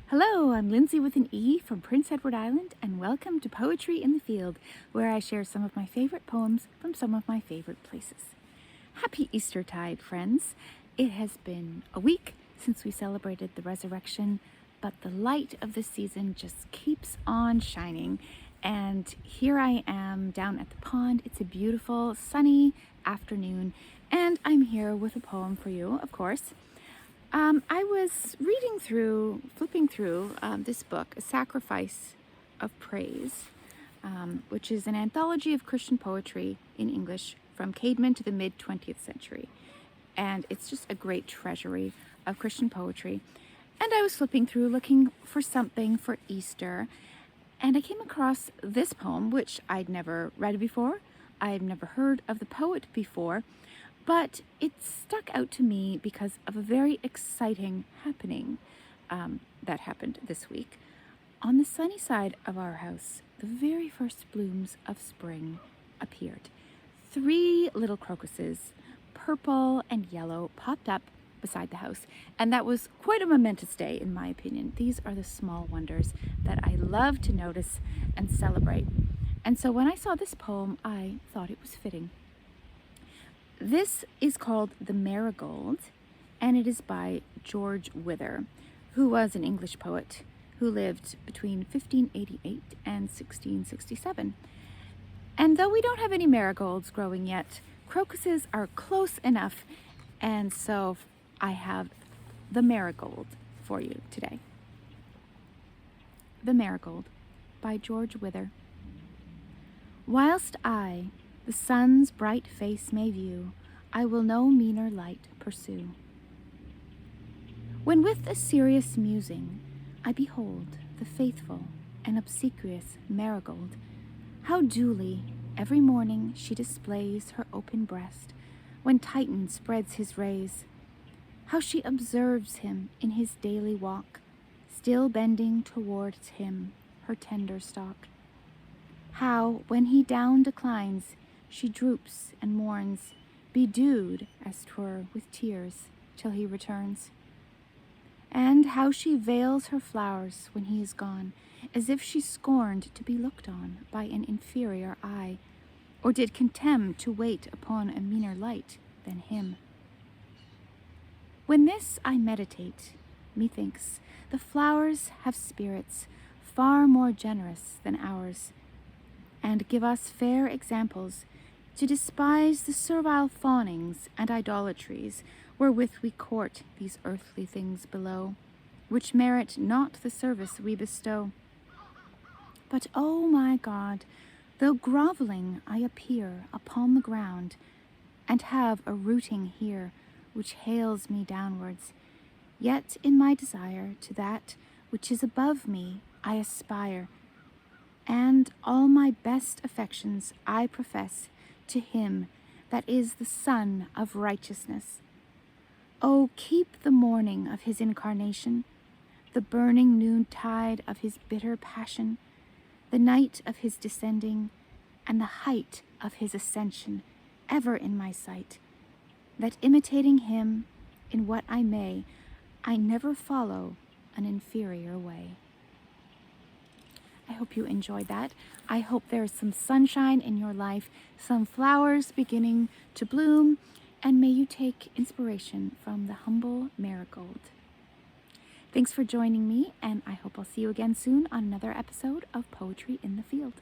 Hello, I'm Lindsay with an E from Prince Edward Island, and welcome to Poetry in the Field, where I share some of my favorite poems from some of my favorite places. Happy Eastertide, friends! It has been a week since we celebrated the resurrection, but the light of the season just keeps on shining. And here I am down at the pond. It's a beautiful, sunny afternoon, and I'm here with a poem for you, of course. I was flipping through this book, A Sacrifice of Praise, which is an anthology of Christian poetry in English from Caedmon to the mid-20th century. And it's just a great treasury of Christian poetry. And I was flipping through looking for something for Easter, and I came across this poem, which I'd never read before. I'd never heard of the poet before, but it stuck out to me because of a very exciting happening that happened this week. On the sunny side of our house, the very first blooms of spring appeared. 3 little crocuses, purple and yellow, popped up beside the house, and that was quite a momentous day in my opinion. These are the small wonders that I love to notice and celebrate. And so when I saw this poem, I thought it was fitting. This is called The Marigold, and it is by George Wither, who was an English poet who lived between 1588 and 1667. And though we don't have any marigolds growing yet, crocuses are close enough, and so I have The Marigold for you today. The Marigold by George Wither. Whilst I the sun's bright face may view, I will no meaner light pursue. When with a serious musing I behold the faithful and obsequious marigold, how duly every morning she displays her open breast, when Titan spreads his rays, how she observes him in his daily walk, still bending towards him her tender stalk. How, when he down declines, she droops and mourns, bedewed as 'twere with tears, till he returns. And how she veils her flowers when he is gone, as if she scorned to be looked on by an inferior eye, or did contemn to wait upon a meaner light than him. When this I meditate, methinks the flowers have spirits far more generous than ours, and give us fair examples to despise the servile fawnings and idolatries wherewith we court these earthly things below, which merit not the service we bestow. But, O my God, though grovelling I appear upon the ground, and have a rooting here which hales me downwards, yet in my desire to that which is above me I aspire, and all my best affections I profess to him that is the Sun of righteousness. O keep the morning of his incarnation, the burning noontide of his bitter passion, the night of his descending, and the height of his ascension, ever in my sight, that imitating him in what I may, I never follow an inferior way. I hope you enjoyed that. I hope there's some sunshine in your life, some flowers beginning to bloom, and may you take inspiration from the humble marigold. Thanks for joining me, and I hope I'll see you again soon on another episode of Poetry in the Field.